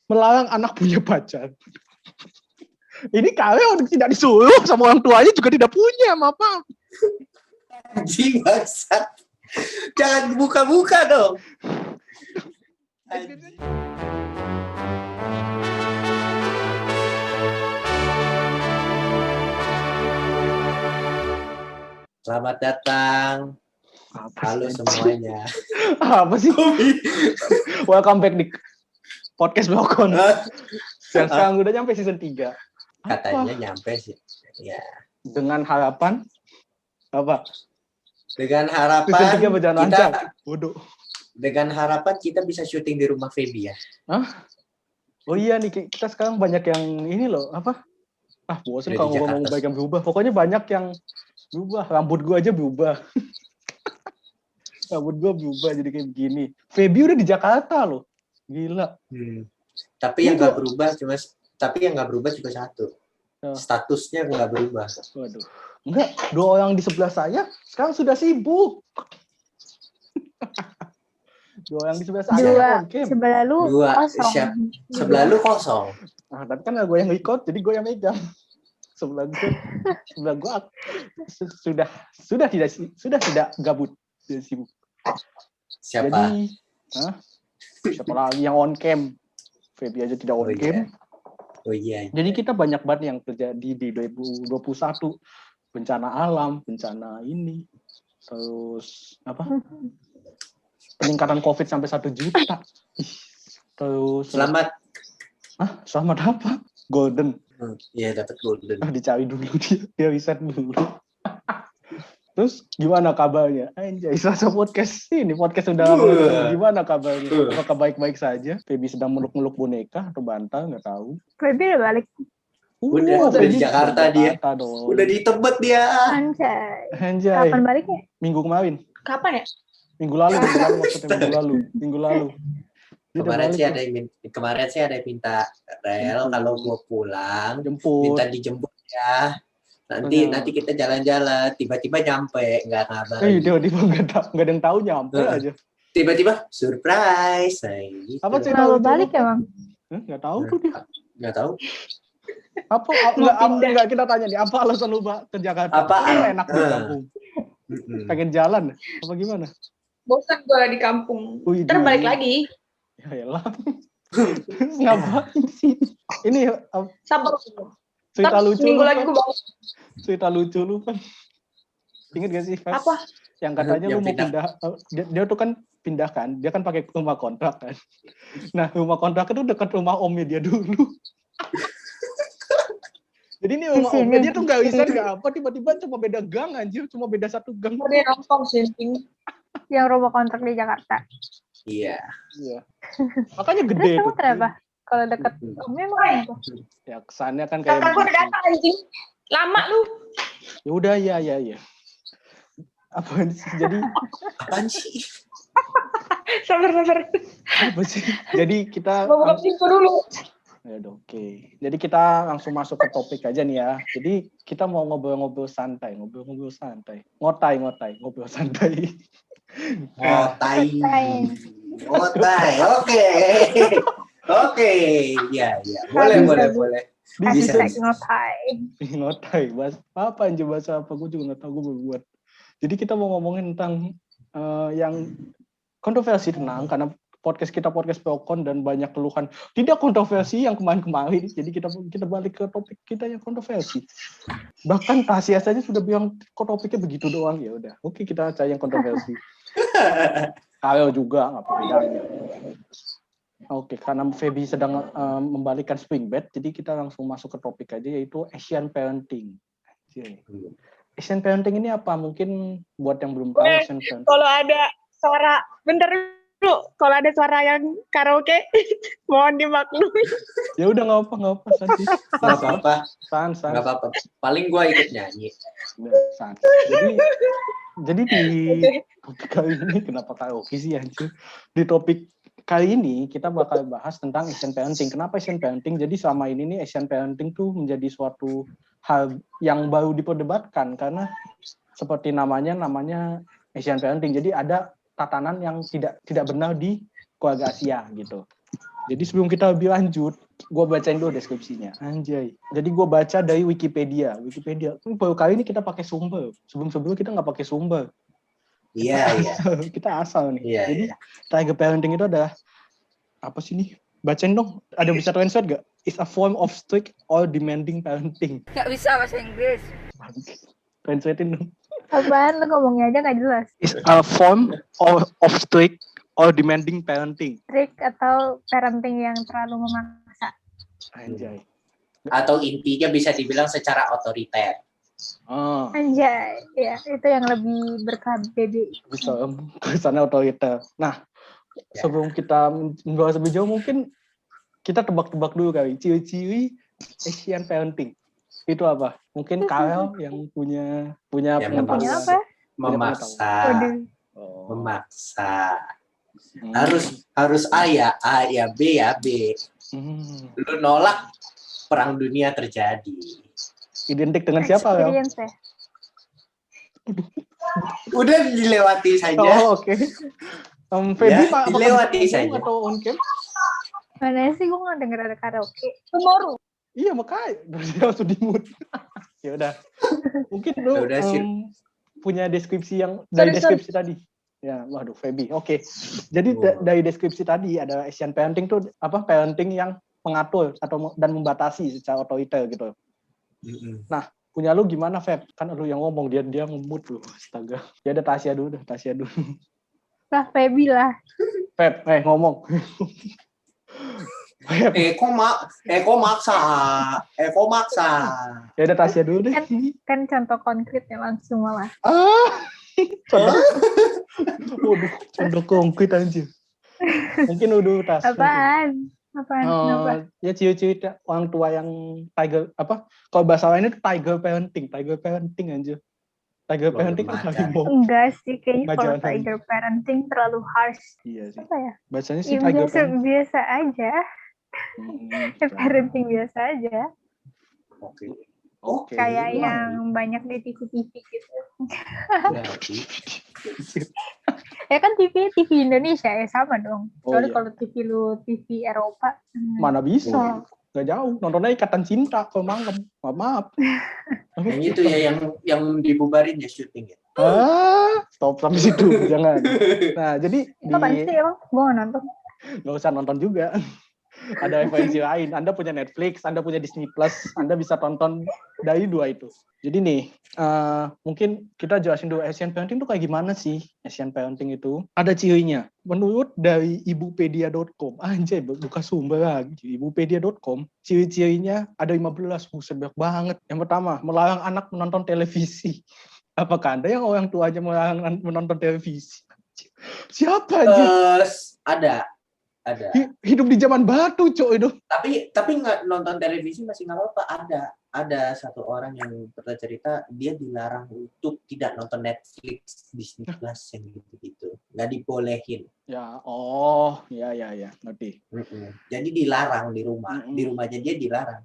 melarang anak punya pacar. Ini kalau tidak disuruh sama orang tuanya juga tidak punya, maaf. Anjing bangsat. Jangan buka-buka dong. Anjing. Selamat datang. Halo semuanya. Apa sih? Welcome back di podcast Blokon. Sekarang udah nyampe season 3. Katanya nyampe sih. Ya. Dengan harapan apa? Dengan harapan season 3 berjalan lancar. Bodoh. Dengan harapan kita bisa syuting di rumah Feby ya. Hah? Oh iya nih, kita sekarang banyak yang ini loh, apa? Bosan kalau ngomong baik yang berubah. Pokoknya banyak yang berubah. Rambut gua aja berubah. Rambut gua berubah jadi kayak begini. Feby udah di Jakarta loh. Gila. Tapi yang nggak berubah cuma satu. Statusnya nggak berubah. Waduh. Enggak, 2 orang di sebelah saya sekarang sudah sibuk. 2 orang di sebelah saya. 2 sebelah lu kosong. Sebelah lu kosong. Nah, tapi kan gue yang ikut, jadi gue yang megang. Sebelah gue sudah tidak gabut, tidak sibuk. Siapa? Jadi, siapa lagi yang on cam? Feby aja tidak on cam. Oh iya. Jadi kita banyak banget yang terjadi di 2021. Bencana alam, bencana ini. Terus apa? Peningkatan COVID sampai 1 juta. Terus selamat apa? Golden. Iya, dapat golden. Dicari dulu dia riset dulu. Terus gimana kabarnya? Anjay, Selasa podcast ini podcast udah gimana kabarnya? Apakah baik-baik saja? Feby sedang meluk-meluk boneka atau bantal, nggak tahu. Feby udah balik. Udah di Jakarta dia. Udah di Tebet dia. Anjay. Kapan baliknya? Minggu kemarin. Kapan ya? Minggu lalu maksudnya minggu lalu. Kemarin sih ada yang minta Rel kalau mau pulang jemput. Minta dijemput ya. Nanti kita jalan-jalan, tiba-tiba nyampe, nggak ngabarin. Tiba-tiba nggak ada yang tahu nyampe aja. Tiba-tiba surprise. Gitu. Apa sih kalau balik ya, Bang? Nggak tahu tuh dia. Nggak tahu. Enggak kita tanya nih, apa alasan lu ke Jakarta? Enak di kampung. Pengen jalan apa gimana? Bosan gue di kampung. Ntar balik lagi. Ya elah. Ngapain sih? Ini sabar. Cerita lucu. Minggu lagi gue balik. Cerita lucu lu kan. Ingat gak sih? Apa? Yang katanya lu mau pindah. Dia tuh kan pindah kan. Dia kan pakai rumah kontrak kan. Nah, rumah kontrak itu dekat rumah omnya dia dulu. Jadi ini rumah omnya dia tuh gak bisa apa. Tiba-tiba cuma beda gang anjir. Cuma beda 1 gang. Dia nongkrong sih. Yang rumah kontrak di Jakarta. Iya. Makanya gede tuh. Kenapa? Kalau dekat omnya emang apa? Ya kesannya kan kayak gue udah datang anjing. Lama lu. Ya udah ya. Apaan sih? Jadi apaan sih? Sabar. Apa sih? Jadi kita buka pintu dulu. Ya udah oke. Jadi kita langsung masuk ke topik aja nih ya. Jadi kita mau ngobrol-ngobrol santai. Ngobrol santai. Ngotai. Oke. Ya. Boleh. Bisa ngotai. Apa anjir bahasa apa? Gue juga nggak tahu. Gue belum buat. Jadi kita mau ngomongin tentang yang kontroversi karena podcast Blokon dan banyak keluhan tidak kontroversi yang kemarin. Jadi kita balik ke topik kita yang kontroversi. Bahkan Tasya saja sudah bilang kok topiknya begitu doang. Ya udah. Oke, kita cari yang kontroversi. Kalau juga nggak bedanya. Oke, karena Feby sedang membalikkan swing bet, jadi kita langsung masuk ke topik aja, yaitu Asian Parenting. Asian Parenting ini apa? Mungkin buat yang belum tahu Asian Parenting. Kalau ada suara, bentar dulu. Kalau ada suara yang karaoke, mohon dimaklumi. Ya udah nggak apa-apa. Nggak apa-apa. San. Nggak apa-apa. Paling gue ikut nyanyi. San. Jadi di topik kali ini kenapa karaoke sih anjir? Di topik kali ini kita bakal bahas tentang Asian Parenting. Kenapa Asian Parenting? Jadi selama ini nih Asian Parenting tuh menjadi suatu hal yang baru diperdebatkan karena seperti namanya Asian Parenting. Jadi ada tatanan yang tidak benar di keluarga Asia gitu. Jadi sebelum kita lebih lanjut, gue bacain dulu deskripsinya. Anjay. Jadi gue baca dari Wikipedia. Baru kali ini kita pakai sumber. Sebelum-sebelumnya kita nggak pakai sumber. Iya. Kita asal nih. Iya, Jadi iya. tiger parenting itu adalah apa sih nih? Bacain dong. Ada bisa translate gak? It's a form of strict or demanding parenting. Nggak bisa bahasa Inggris. Translatein dong. Apaan, lu ngomongnya aja nggak jelas. It's a form of strict or demanding parenting. Strict atau parenting yang terlalu memaksa. Anjay. Atau intinya bisa dibilang secara otoriter. Oh. Anjay, ya itu yang lebih berKBBI. Bisa kesannya otoriter. Nah, sebelum kita membahas lebih jauh, mungkin kita tebak-tebak dulu kali. Ciri-ciri Asian parenting itu apa? Mungkin Karel yang punya Yang Punya pengetahuan. apa? Memaksa. Waduh. Oh. Memaksa. Hmm. Harus A ya B ya B. Lu nolak, perang dunia terjadi. Identik dengan siapa, Rel? Experience ya. Udah dilewati saja. Oh, oke. Feby, Ya, Pak, dilewati saja. atau on cam? Mana sih gue nggak denger ada karaoke. Tomorrow. Iya, makanya dia langsung di mute. Ya udah. Mungkin lu Ya udah, sip. punya deskripsi yang dari deskripsi tadi. Ya, waduh, Feby. Oke. Jadi dari deskripsi tadi ada Asian parenting tuh apa? Parenting yang mengatur atau dan membatasi secara otoriter gitu. Nah, punya lu gimana, Feb? Kan lu yang ngomong, dia ngemut lu. Astaga. Ya ada Tasya dulu. Lah, Feby lah. Feb, ngomong. Feb. Eko maksa. Ya ada Tasya dulu deh. Kan contoh konkret ya langsung malah. Waduh, contoh konkret aja. Mungkin udah Tasya. Apaan? Kenapa? Ya ciri-ciri orang tua yang tiger apa? Kalau bahasa lainnya itu tiger parenting aja. Tiger parenting kan harimau. Enggak sih, kayaknya kalau Jangan. tiger parenting terlalu harsh. Iya sih. Apa ya? Bacanya sih Ya, tiger parenting. biasa aja. Parenting biasa aja. Oke. Kayak yang banyak di TV-TV gitu. Ya kan TV Indonesia ya sama dong. Soalnya kalau TV Eropa. Mana bisa? Gak jauh. Nontonnya Ikatan Cinta kalau malam. Maaf. Yang itu ya yang dibubarin ya syuting ya. Stop sampai situ. Jangan. Nah, jadi Itu kan sih emang gue nggak nonton. Gak usah nonton juga. Ada referensi lain. Anda punya Netflix, Anda punya Disney Plus, Anda bisa tonton dari dua itu. Jadi nih, mungkin kita jelasin dulu Asian parenting itu kayak gimana sih? Asian parenting itu ada cirinya. Menurut dari ibupedia.com, anjay buka sumber lagi. Ibupedia.com, ciri-cirinya ada 15, buset banyak banget. Yang pertama, melarang anak menonton televisi. Apakah Anda yang orang tua aja melarang menonton televisi? Siapa aja? Ada. Hidup di zaman batu, cok itu. Tapi nggak nonton televisi masih nggak apa-apa. Ada satu orang yang pernah cerita dia dilarang untuk tidak nonton Netflix, Disney Plus yang gitu-gitu, nggak dibolehin. Ya, ngerti. Jadi dilarang di rumah, di rumahnya dia dilarang.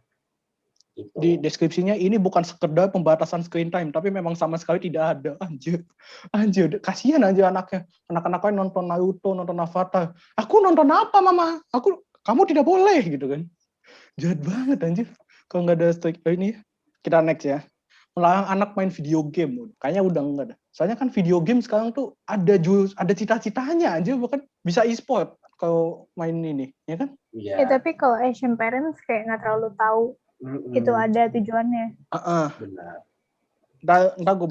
Gitu. Di deskripsinya ini bukan sekedar pembatasan screen time, tapi memang sama sekali tidak ada. Anjir, kasihan aja anaknya. Anak-anaknya nonton Naruto, nonton Avatar. Aku nonton apa, Mama? Kamu tidak boleh gitu kan. Jahat banget anjir. Kalau nggak ada strike ini, kita next ya. Melarang anak main video game. Kayaknya udah nggak ada. Soalnya kan video game sekarang tuh ada cita-citanya aja, bahkan bisa e-sport kalau main ini, ya kan? Ya, tapi kalau Asian parents kayak nggak terlalu tahu itu ada tujuannya. Benar. Entah gue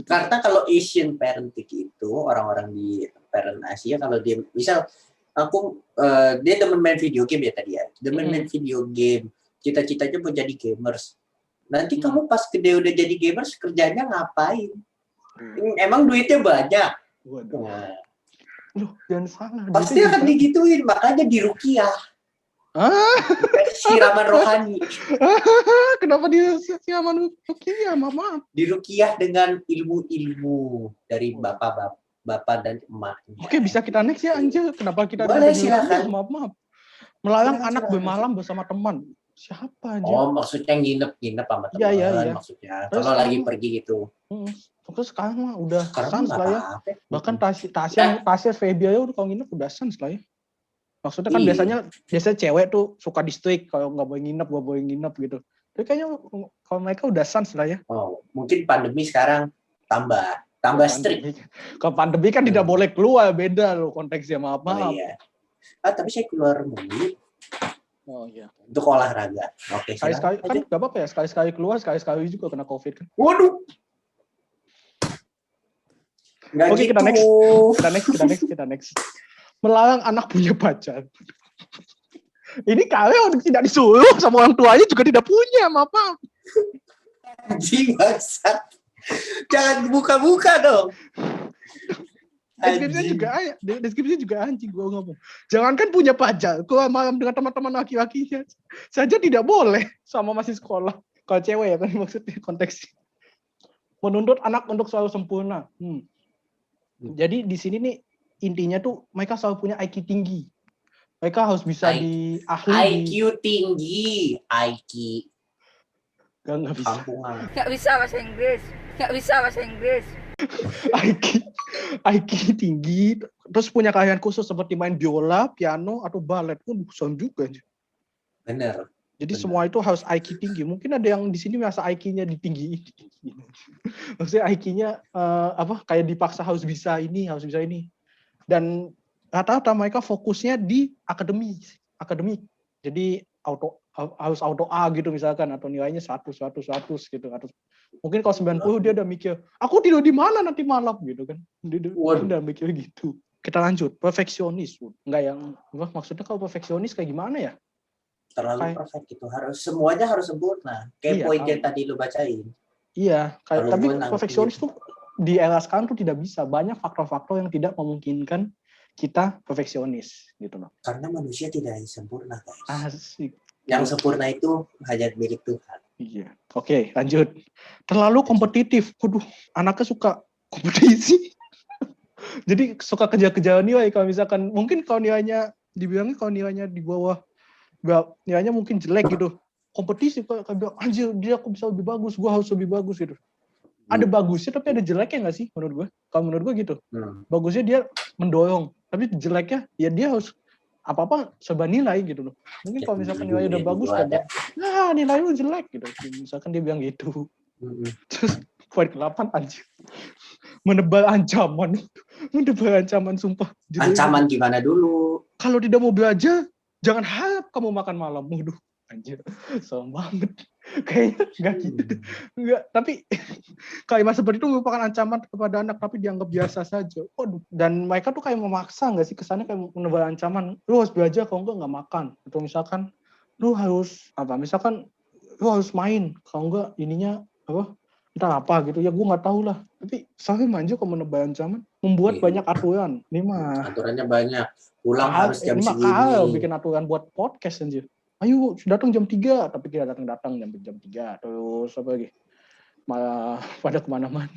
karena kalau Asian parenting itu orang-orang di parent Asia, kalau dia misal dia demen main video game ya tadi ya, main video game, cita-citanya mau jadi gamers. Nanti kamu pas gede udah jadi gamers kerjanya ngapain? Emang duitnya banyak. Waduh. Loh, jangan salah. Pasti akan digituin, makanya dirukiah. Siraman rohani. Kenapa dia siraman rukiah? Maaf. Dirukiah dengan ilmu-ilmu dari bapak dan emaknya. Oke, bisa kita next ya, anjir. Kenapa kita boleh, silakan. Maaf. Melarang anak bermalam bersama teman. Siapa aja? Oh, maksudnya nginep sama teman. Iya. Maksudnya kalau lagi pergi gitu. Terus sekarang mah udah sans lah ya. Apa. Bahkan Tasya Feby aja udah kalau nginep udah sans lah ya. Maksudnya kan biasanya cewek tuh suka di strict kalau nggak boleh nginep gitu. Tapi kayaknya kalau mereka udah sans lah ya. Oh, mungkin pandemi sekarang tambah strict. Kalau pandemi kan tidak boleh keluar, beda loh konteksnya, maaf. Oh iya. Tapi saya keluar mulu Oh iya. untuk olahraga. Oke, Sekali-sekali kan nggak apa-apa ya, sekali-sekali keluar, sekali-sekali juga kena COVID kan. Waduh. Nggak Oke, gitu. kita next. Melarang anak punya pacar. Ini kalian tidak disuruh sama orang tuanya juga tidak punya, maaf. Anjing bangsat. Jangan buka-buka dong. Deskripsinya juga anjing gua ngomong. Jangankan punya pacar, keluar malam dengan teman-teman laki-lakinya saja tidak boleh sama masih sekolah. Kalau cewek ya kan maksudnya konteksnya. Menuntut anak untuk selalu sempurna. Jadi di sini nih intinya tuh mereka selalu punya IQ tinggi. Mereka harus bisa di ahli. IQ tinggi, IQ. Gak bisa. Kampungan. Nggak bisa bahasa Inggris. IQ tinggi, terus punya keahlian khusus seperti main biola, piano, atau balet. Sound juga. Bener. Jadi semua itu harus IQ tinggi. Mungkin ada yang di sini merasa IQ-nya ditinggiin. Maksudnya IQ-nya kayak dipaksa harus bisa ini. Dan rata-rata mereka fokusnya di akademik. Jadi harus auto A gitu misalkan, atau nilainya 100 gitu. Mungkin kalau 90 dia udah mikir, aku tidur di mana nanti malam gitu kan. Dia udah mikir gitu. Kita lanjut, perfeksionis. Enggak yang maksudnya kalau perfeksionis kayak gimana ya? Terlalu perfect gitu. Semuanya harus sempurna. Kayak poin yang tadi lu bacain. Iya, tapi perfeksionis tuh di era sekarang tuh tidak bisa. Banyak faktor-faktor yang tidak memungkinkan kita perfeksionis gitu loh. Karena manusia tidak sempurna, guys. Asik. Yang sempurna itu hanya milik Tuhan. Iya. Oke, lanjut. Terlalu kompetitif. Waduh, anaknya suka kompetisi. Jadi suka kejar-kejaran nilai. Kalau misalkan mungkin kalau nilainya dibilangnya kalau nilainya di bawah, nilainya mungkin jelek gitu. Kompetisi kayak bilang, anjir dia aku bisa lebih bagus, gua harus lebih bagus gitu. Ada bagusnya tapi ada jeleknya nggak sih menurut gue? Kalau menurut gue gitu. Bagusnya dia mendorong, tapi jeleknya ya dia harus apa-apa serba nilai gitu loh. Mungkin kalau misalkan nilai udah bagus kan, nilai lu jelek gitu. Misalkan dia bilang gitu. Terus poin ke-8 anjir. Menebar ancaman sumpah. Jadi, ancaman gimana dulu? Kalau tidak mau belajar, jangan harap kamu makan malam. Waduh, anjir. Serem banget. Kayaknya enggak gitu. Enggak, tapi kalimat seperti itu merupakan ancaman kepada anak tapi dianggap biasa saja. Waduh, dan mereka tuh kayak memaksa enggak sih, kesannya kayak menebar ancaman. Lu harus belajar kalau enggak makan. Atau misalkan lu harus misalkan lu harus main kalau enggak ininya entah apa gitu ya, gue nggak tahu lah. Tapi saya manja kalau menebar ancaman, membuat banyak aturan. Ini mah aturannya banyak. Pulang harus jam segini. Kalau bikin aturan buat podcast anjir. Ayo datang jam 3, tapi kita datang jam 3. Terus apa lagi? Malah pada kemana-mana.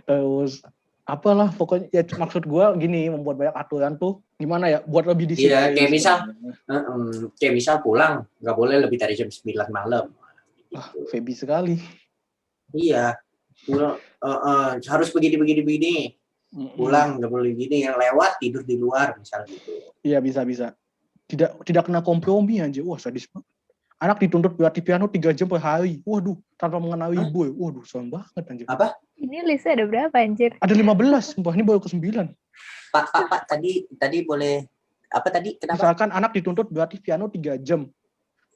Terus apalah pokoknya ya, maksud gue gini, membuat banyak aturan tuh gimana ya, buat lebih disiplin. Iya, kayak misal pulang nggak boleh lebih dari jam 9 malam. Feby sekali. Iya, pulang harus begini. Pulang nggak boleh gini, yang lewat tidur di luar misal gitu. Iya, bisa. Tidak kena kompromi anjir. Wah, sadis banget. Anak dituntut berlatih piano 3 jam per hari. Waduh, tanpa mengenal ibu. Waduh, serem banget anjir. Apa? Ini listnya ada berapa anjir? Ada 15, sumpah ini baru ke-9. Pak, tadi boleh apa tadi? Kenapa? Misalkan anak dituntut berlatih piano 3 jam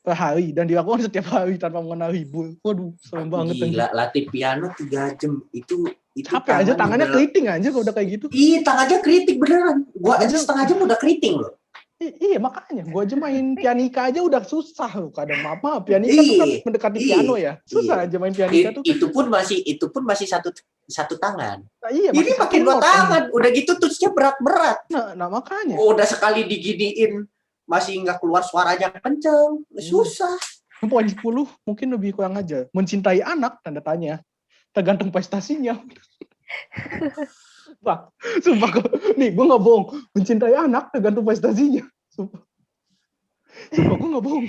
per hari dan dilakukan setiap hari tanpa mengenal ibu. Waduh, serem banget anjir. Gila, latih piano 3 jam itu capek aja, tangannya keriting aja kalau udah kayak gitu. Iya, tangannya keriting beneran. Gua aja setengah jam udah keriting loh. Iya, makanya gua aja main pianika aja udah susah loh. Kadang pianika tuh kan mendekati piano ya. Susah aja main pianika tuh. Itu pun masih satu tangan. Nah, iya, ini pakai 2 tangan. Udah gitu touch-nya berat-berat. Nah, makanya. Udah sekali diginiin masih nggak keluar suaranya kenceng. Susah. Poin 10 mungkin lebih kurang aja. Mencintai anak, tanda tanya. Tergantung prestasinya. Sumpah nih gue nggak bohong, mencintai anak tergantung prestasinya. Sumpah gue nggak bohong.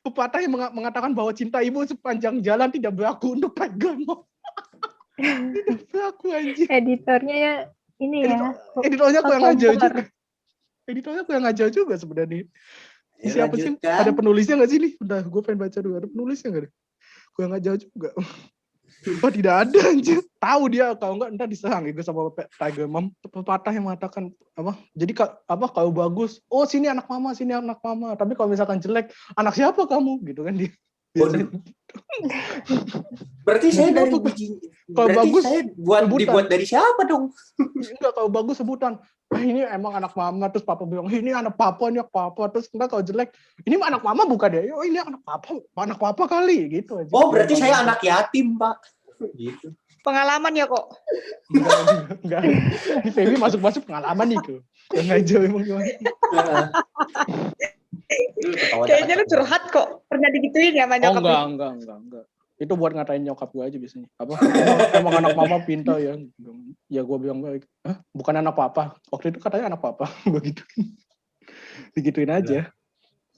Pepatah yang mengatakan bahwa cinta ibu sepanjang jalan tidak berlaku untuk agama. Tidak berlaku anjir. Editornya ya ini ya. Editornya kurang ajar juga. Editornya aku yang ngajak juga sebenarnya. Ya, Siapa sih? lanjutkan. Ada penulisnya nggak sih nih? Bentar, gue pengen baca dulu. Ada penulisnya nggak deh? Gue yang ngajak juga. Oh tidak ada anjir. Tahu dia kalau enggak ntar diserang gitu sama Tiger Mom. Pepatah yang mengatakan apa? Jadi kalau bagus, oh sini anak mama, sini anak mama. Tapi kalau misalkan jelek, anak siapa kamu? Gitu kan dia. Biasanya. Berarti saya Mungkin dari itu, biji. kalau Berarti bagus, saya sebutan. dibuat dari siapa dong? Enggak, kalau bagus sebutan. Ini emang anak mama, terus papa bilang ini anak papa, terus enggak kalau jelek ini anak mama bukan ya, oh ini anak papa kali gitu aja. Oh berarti saya anak yatim Pak. Gitu. Pengalaman ya kok. Enggak. Ini Feby masuk pengalaman nih tuh. Yang aja emang gimana. Kayaknya lu curhat kok. Pernah digituin ya sama Oh nyokap lu? enggak. Itu buat ngatain nyokap gue aja biasanya. Apa? Emang anak mama pintar ya. Ya gue bilang, bukan anak papa. Waktu itu katanya anak papa. Begitu. Digituin aja.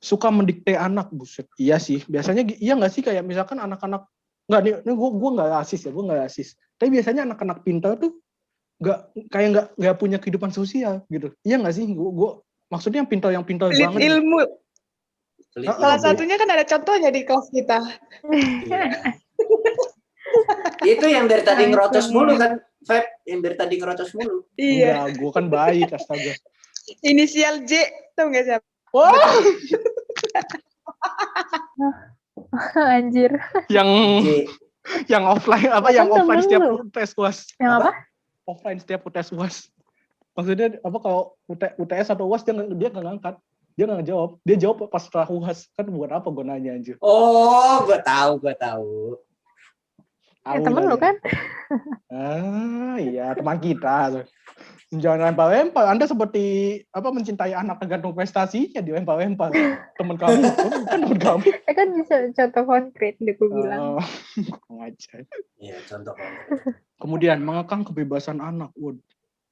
Suka mendikte anak, buset. Iya sih. Biasanya iya nggak sih kayak misalkan anak-anak nggak nih gue nggak rasis. Tapi biasanya anak-anak pintar tuh nggak punya kehidupan sosial gitu. Iya nggak sih? Gue maksudnya yang pintar Pelit banget. ilmu. Pelit Salah ilmu. satunya kan ada contohnya di kelas kita. Iya. Itu yang dari tadi ngerotos mulu kan, Feb, yang dari tadi ngerotos mulu. Iya. Enggak, gue kan baik astaga. Inisial J, tau nggak siapa? Wah, Anjir. J. yang offline apa? Kan Yang offline temen setiap lu. tes UAS. Yang apa? Offline setiap tes UAS. Maksudnya apa kalau UTS atau UAS dia nggak ngangkat. Dia nggak ngejawab. Dia jawab pas setelah UAS. Kan buat apa gue nanya anjir. Oh, gue tahu. Ya, temen lu kan? Iya, teman kita. Jangan lempar-lempar. Anda seperti apa mencintai anak tergantung prestasinya, dilempar-lempar. Teman kamu, kan teman kamu. Kan bisa contoh konkret deh gue bilang. Ngajar. Iya, contoh. Kemudian mengekang kebebasan anak.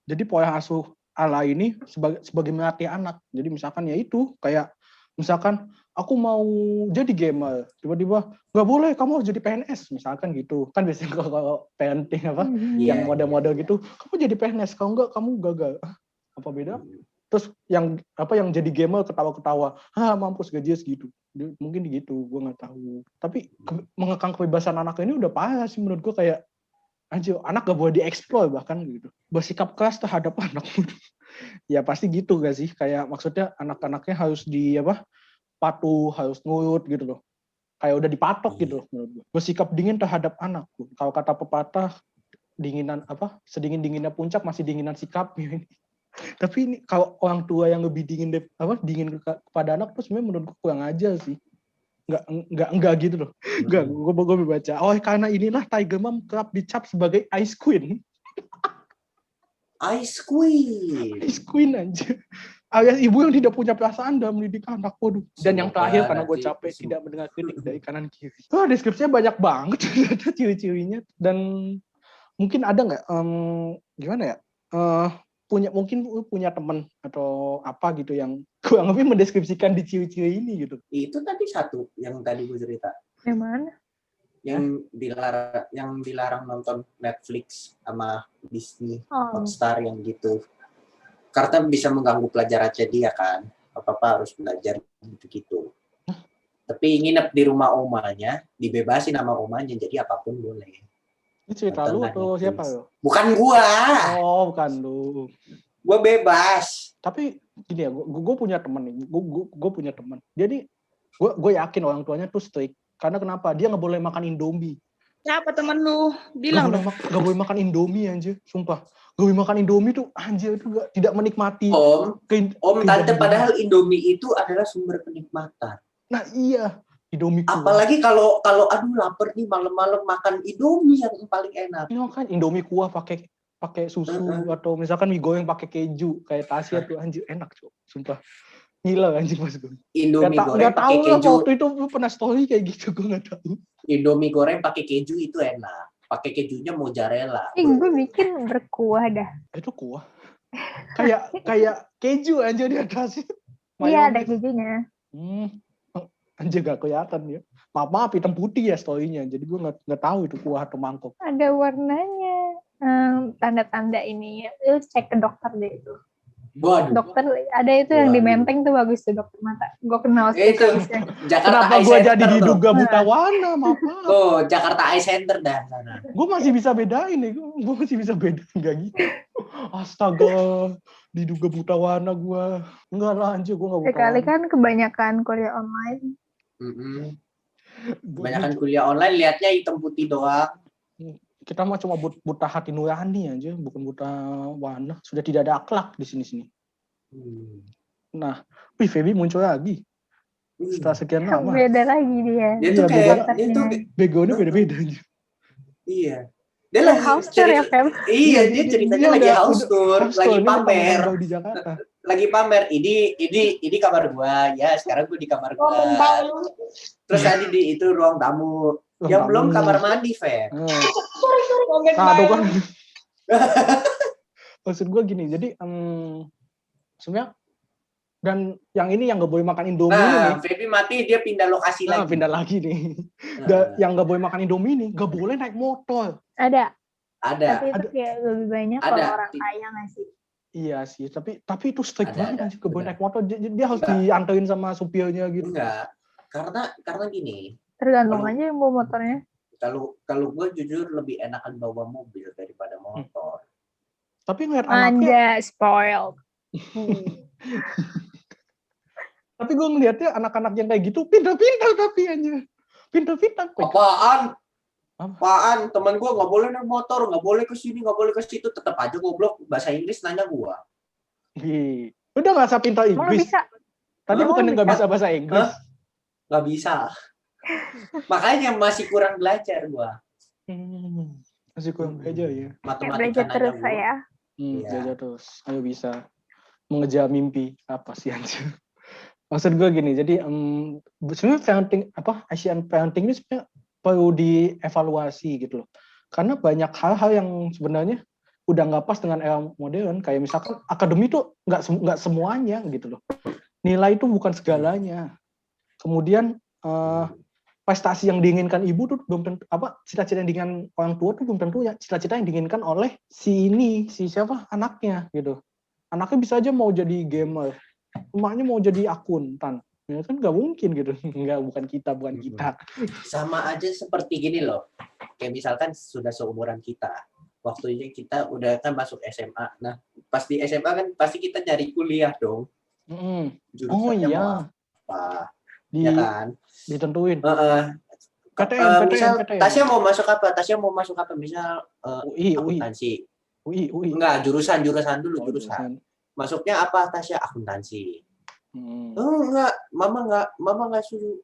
Jadi pola asuh ala ini sebagai melatih anak. Jadi misalkan ya itu kayak misalkan aku mau jadi gamer, tiba-tiba nggak boleh, kamu harus jadi PNS misalkan gitu. Kan biasanya kalau parenting apa yang model-model gitu, kamu jadi PNS, kalau enggak kamu gagal. Apa beda? Terus yang jadi gamer ketawa-ketawa, mampus gajinya segitu. Mungkin gitu, gue nggak tahu. Tapi mengekang kebebasan anak ini udah parah sih menurut gue, kayak anjir, anak gak boleh dieksplor bahkan gitu. Bersikap keras terhadap anak. Ya pasti gitu gak sih? Kayak maksudnya anak-anaknya harus patuh, harus nurut gitu loh. Kayak udah dipatok gitu loh menurut gue. Bersikap dingin terhadap anak. Kalau kata pepatah, sedingin-dinginnya puncak masih dinginan sikapnya. Tapi ini kalau orang tua yang lebih dingin kepada anak tuh sebenarnya menurut gue kurang aja sih. Enggak gitu loh. Enggak, gue baca. Oh, karena inilah Tiger Mom kerap dicap sebagai Ice Queen. Ice Queen Anjir. Alias ibu yang tidak punya perasaan dalam mendidik anak. Waduh. Dan yang terakhir, karena gue capek tidak mendengar kritik dari kanan kiri. Deskripsinya banyak banget ciri-cirinya. Dan mungkin ada nggak, gimana ya, mungkin punya teman atau apa gitu yang kurang lebih mendeskripsikan di ciri-ciri ini gitu. Itu tadi satu yang tadi gue cerita. Yang mana? Yang dilarang nonton Netflix sama Disney Hotstar yang gitu. Karena bisa mengganggu pelajarannya dia kan. Apa-apa harus belajar gitu-gitu. Tapi nginep di rumah omanya, dibebasin sama omanya, jadi apapun boleh. Ini cerita lu atau siapa lu? Bukan gua. Oh, bukan lu. Gua bebas. Tapi gini ya, gue punya teman nih. Gue punya teman. Jadi gue yakin orang tuanya tuh strict. Karena kenapa? Dia nggak boleh makan Indomie. Siapa temen lu? Bilang dong. Nggak boleh makan Indomie anjir, sumpah. Gak boleh makan Indomie tuh anjir, itu tidak menikmati. Om tante, padahal Indomie itu adalah sumber kenikmatan. Nah iya, Indomie. Apalagi kalau aduh lapar nih malam-malam, makan Indomie yang paling enak. Iya kan, Indomie kuah pakai susu atau misalkan mie goreng pakai keju kayak Tasya tuh anjir, enak cuy, sumpah. Gila anjir mas gue. Indomie goreng pakai keju. Waktu itu lu pernah story kayak gitu, gue nggak tahu. Indomie goreng pakai keju itu enak. Pakai kejunya mozzarella. Gue bikin berkuah dah. Itu kuah. Kayak keju anjir di atasnya. Iya, ada kejunya. Anjir gak kelihatan ya. Maaf hitam putih ya story-nya. Jadi gue nggak tahu itu kuah atau mangkok. Ada warnanya. Tanda-tanda ini. Lu cek ke dokter deh itu. Waduh. Dokter ada itu yang di Waduh. Menteng tuh bagus tuh dokter mata. Gue kenal Itu spesialisnya. Jakarta Kenapa Eye gue Center jadi tuh. diduga buta warna, maaf. Tuh, Jakarta Eye Center dah sana. Gue masih bisa bedain nih, gue masih bisa bedain nggak gitu. Astaga, diduga buta warna gue. Enggak lah, anjir gue nggak buta Sekali warna. kan kebanyakan kuliah online. Mm-mm. Kebanyakan kuliah online lihatnya hitam putih doang. Kita mah cuma buta hati nurani aja, bukan buta warna. Sudah tidak ada akhlak di sini-sini. Nah, Feby muncul lagi setelah sekian lama. Beda lagi dia. Dia tuh Iya, kayak dia tuh Begonya beda-beda aja. iya. Dia Ya, lagi house tour ya, Feb. Iya, dia ceritanya lagi house tour, lagi pamer. Di Jakarta. Lagi pamer. Ini kamar gua. Ya, sekarang gua di kamar gua. Terus tadi di itu ruang tamu. Yang belum kamar mandi, Fer. Nah, tuh kan. Maksud gue gini, jadi sebenarnya dan yang ini yang nggak boleh makan Indomie Nah, nih. Feby mati dia pindah lokasi lagi. Pindah lagi nih. Yang nggak boleh makan Indomie nih, nggak boleh naik motor. Ada. Ada. Tapi itu kayak lebih banyak kalau orang kaya nggak sih? Iya sih, tapi itu strict banget Ada. sih, nggak boleh naik motor. Dia harus dianterin sama supirnya gitu. Enggak. Karena gini. Tergantung aja yang bawa motornya. Kalau gue jujur lebih enakan bawa mobil daripada motor. Tapi ngeliat anaknya, Anja spoiled. tapi gue ngeliatnya anak-anak yang kayak gitu pintar-pintar tapi aja. Pintar-pintar. Apaan? Teman gue nggak boleh naik motor, nggak boleh ke sini, nggak boleh ke situ. Tetap aja goblok bahasa Inggris nanya gue. Udah nggak usah pintar Emang Inggris. bisa? Tadi bukan nggak bisa bahasa Inggris. Nggak bisa. Makanya masih kurang belajar gue. Masih kurang belajar ya. Matematika Belajar nanya terus gua. saya. Iya. Belajar terus. Ayo bisa mengejar mimpi apa sih anjir. Maksud gue gini, jadi sebenarnya parenting Asian parenting ini sebenarnya perlu dievaluasi gitu loh. Karena banyak hal-hal yang sebenarnya udah nggak pas dengan era modern. Kayak misalkan akademi tuh nggak semuanya gitu loh. Nilai itu bukan segalanya. Kemudian prestasi yang diinginkan ibu tuh belum tentu cita-cita yang diinginkan orang tua tuh belum tentu ya cita-cita yang diinginkan oleh si siapa anaknya gitu. Anaknya bisa aja mau jadi gamer, emaknya mau jadi akuntan, ya kan nggak mungkin gitu. Bukan kita. Sama aja seperti gini loh, kayak misalkan sudah seumuran kita, waktunya kita udah kan masuk SMA. Nah pas di SMA kan pasti kita nyari kuliah dong. Jurusannya mau apa? Ya kan? Ditentuin. Misal Tasya mau masuk apa? Misal akuntansi. UI. Enggak, jurusan dulu. Masuknya apa Tasya? Akuntansi. Enggak, mama enggak suruh.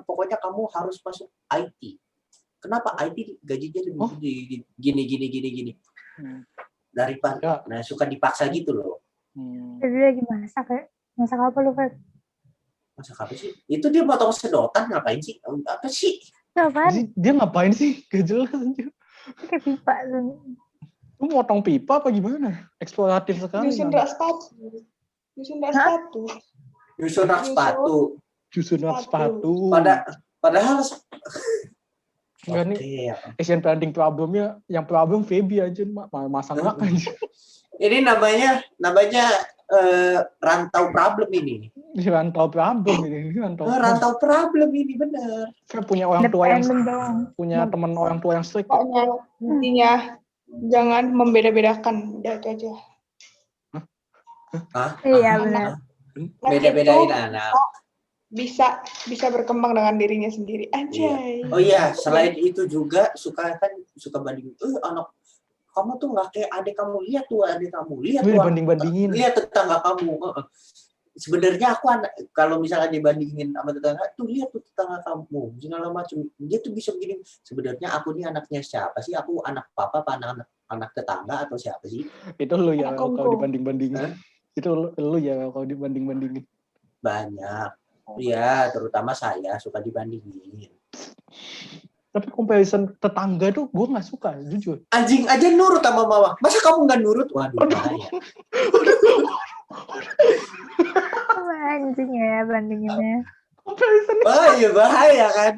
Pokoknya kamu harus masuk IT. Kenapa? IT gajinya lebih gini. Daripada nah suka dipaksa gitu loh. Jadi lagi masak apa lu, Feb? Masak apa sih? Itu dia potong sedotan ngapain sih? Apa sih? Apaan? Dia ngapain sih? Gak jelas aja. Kayak pipa tuh. Lu motong pipa apa gimana? Eksploratif sekali. Nyusun rak sepatu. Nyusun rak sepatu. Padahal Enggak nih. Asian parenting problemnya yang problem Feby aja masang rak aja. Ini namanya rantau problem ini. Rantau problem ini. Rantau problem ini benar. Saya punya orang tua yang punya teman orang tua yang strict. Pokoknya intinya jangan membeda-bedakan, udah itu aja. Iya benar. Beda-bedain anak. Bisa berkembang dengan dirinya sendiri aja. Oh iya, selain itu juga suka banding. Anak kamu tuh nggak kayak adik kamu, lihat tuh adik kamu, lihat tuh banding-bandingin. Lihat tetangga kamu. Sebenarnya aku kalau misalnya dibandingin sama tetangga, tuh lihat tuh tetangga kamu, segala macam. Dia tuh bisa begini. Sebenarnya aku ini anaknya siapa sih? Aku anak papa apa anak tetangga atau siapa sih? Itu lu ya kalau dibanding-bandingin. Itu lu ya kalau dibanding-bandingin. Banyak. Iya, terutama saya suka dibandingin. Tapi comparison tetangga tuh gue nggak suka, jujur. Anjing aja nurut sama mama. Masa kamu nggak nurut? Waduh, bahaya. Anjing ya bandinginnya. Comparisonnya. Bahaya kan?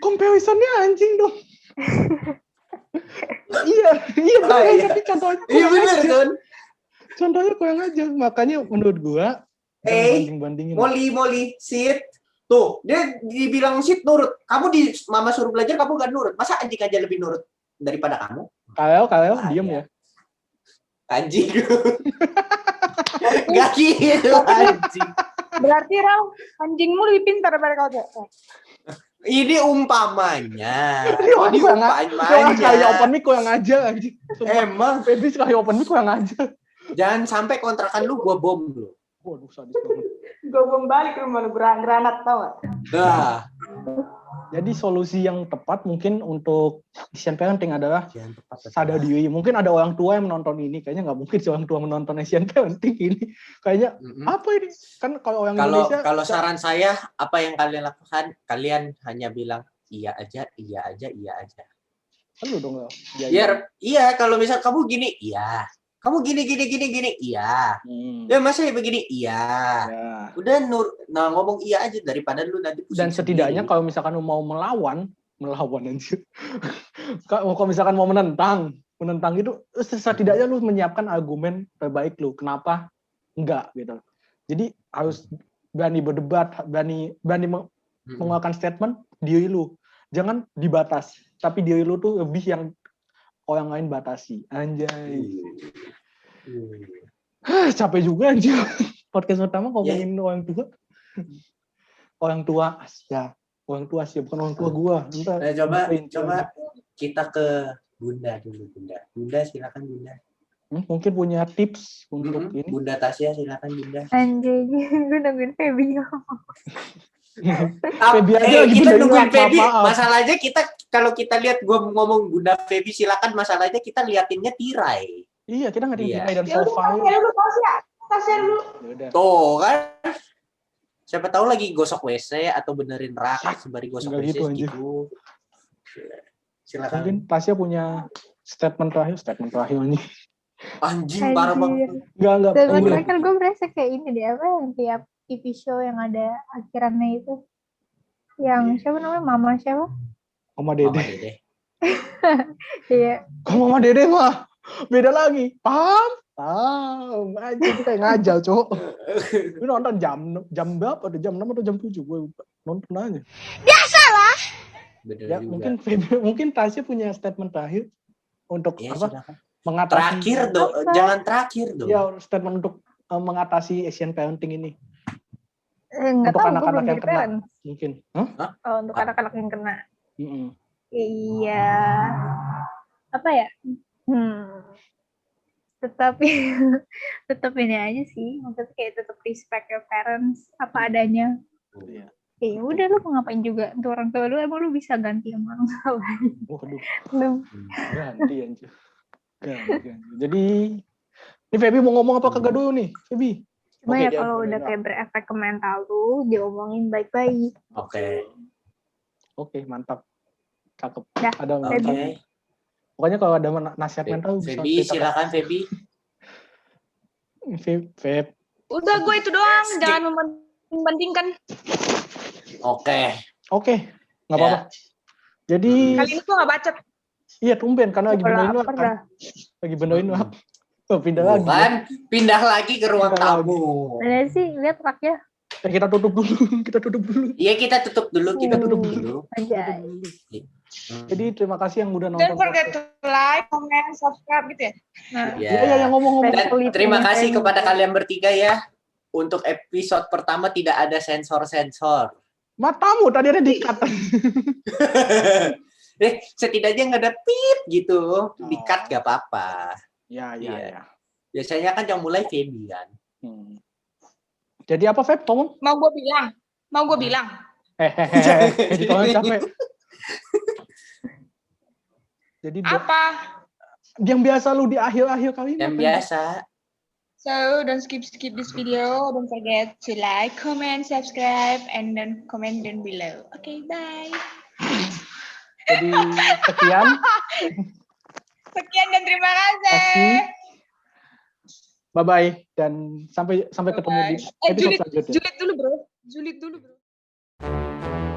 Comparisonnya anjing dong. iya. Bahaya. Tapi contohnya. Iya benar kan? Contohnya kau yang ngajak. Makanya menurut gua jangan banding-bandingin. Molly, sit. Tuh, dia dibilang sit nurut. Kamu di mama suruh belajar, kamu gak nurut. Masa anjing aja lebih nurut daripada kamu? Kalau diem ya. Anjing. Gak gitu, anjing. Berarti Rau, anjingmu lebih pintar daripada kau. Ini umpamanya. Ini sekali open mic kau yang ngajak anjing. Emang Feby sekali open mic kau yang ngajak. jangan sampai kontrakan lu gua bom lu. Waduh, sadis banget. Gue belum balik ke rumah lu, granat tau gak? Nah, Jadi solusi yang tepat mungkin untuk Asian Parenting adalah jangan tepat. sadar diri. Mungkin ada orang tua yang menonton ini. Kayaknya nggak mungkin orang tua menonton Asian Parenting ini. Kayaknya apa ini? Kan kalau orang Indonesia. Kalau saran saya, apa yang kalian lakukan? Kalian hanya bilang iya aja. Lu dong. Iya, kalau misal kamu gini, iya. Kamu gini, iya. Ya masa begini, iya. Ya. Udah ngomong iya aja daripada lu nanti pusing. Dan setidaknya kalau misalkan lu mau melawan anjir. Kalau misalkan mau menentang itu setidaknya lu menyiapkan argumen terbaik lu. Kenapa enggak gitu. Jadi harus berani berdebat, berani mengeluarkan statement diri lu. Jangan dibatas, tapi diri lu tuh lebih yang orang lain batasi. Anjay. Capek juga anjir. Podcast pertama ngomongin orang tua. Orang tua Asia, bukan orang tua gua. Nah, coba kita ke Bunda dulu, Bunda. Bunda silakan Bunda. Mungkin punya tips untuk ini. Bunda Tasya silakan Bunda. Anjing, gue nungguin Feby. Feby aja lagi kita benerin nungguin Feby. maaf. Masalahnya kalau kita lihat gue ngomong Bunda Feby silakan, masalahnya kita liatinnya tirai. Iya, kita ngeliatin tirai dan Ya udah, sofa. Tasya dulu. Yaudah. Tuh kan. Siapa tahu lagi gosok WC atau benerin rak sembari gosok Enggak WC gitu, anjir. gitu. Silakan. Mungkin Tasya punya statement terakhir ini. Anjing parah banget. Enggak. Dan terakhir gue berasa kayak ini deh, apa yang tiap TV show yang ada akhirannya itu. Yang siapa namanya? Mama siapa? Mama Mama Dede. Dede. Iya. Kalau Mama Dede mah beda lagi. Paham? Anjir itu kayak ngajal, Cok. Gue nonton jam berapa? Jam 6 atau jam 7? Gue nonton aja. Bener Ya, juga. mungkin Tasya punya statement terakhir untuk Ya, apa? silakan. Mengatasi Terakhir dong, jangan terakhir dong. ya statement untuk mengatasi Asian Parenting ini. Nggak Untuk tahu, gue anak-anak belum yang jadi kena. parent. Mungkin. Oh, untuk anak-anak yang kena. Mm-mm. Iya. Apa ya? Tetap ini aja sih. Maksudnya kayak tetap respect your parents apa adanya. Iya. Ya udah, lu mau ngapain juga untuk orang tua lu, emang lu bisa ganti sama orang tua lain. Waduh, Lu ganti anjir. Ganti. Jadi, ini Feby mau ngomong apa kagak dulu nih, Feby? cuma Oke, ya dia kalau udah beneran. kayak berefek ke mental lu, diomongin baik-baik. Oke, mantap. Cakep. Dah, Ada Oke. mental. Pokoknya kalau ada nasihat mental bisa Feby, cerita. silakan Feby. Feb. Udah gue itu doang, jangan membandingkan. Oke. Nggak apa-apa. Jadi, Kali ini gue gak bacot. iya tumben karena lagi benerin Lapar wak dah. kan. Lagi benerin wak. Pindah lagi. Bukan, pindah lagi ke ruang Pindah lagi. tamu. Ada sih, lihat raknya. Kita tutup dulu. Iya, kita tutup dulu. Anjay. Jadi terima kasih yang udah Don't nonton. forget to like, comment, subscribe gitu ya. Nah, Iya, yang ngomong-ngomong. Dan terima kasih Friendly. kepada kalian bertiga ya. Untuk episode pertama tidak ada sensor-sensor. Matamu tadi ada di-cut. Setidaknya nggak ada pip gitu. Di-cut gak apa-apa. Ya. Iya. Biasanya kan yang mulai Feby kan. Jadi apa, Feb? Ngomong? Mau gue bilang. Jadi kalau capek. Jadi Apa? yang biasa lu di akhir-akhir kali Yang biasa. So, don't skip this video. Don't forget to like, comment, subscribe, and then comment down below. Okay, bye. Jadi sekian. Sekian dan terima kasih. Bye-bye. Dan sampai ketemu di Bye. episode selanjutnya. Julid dulu bro.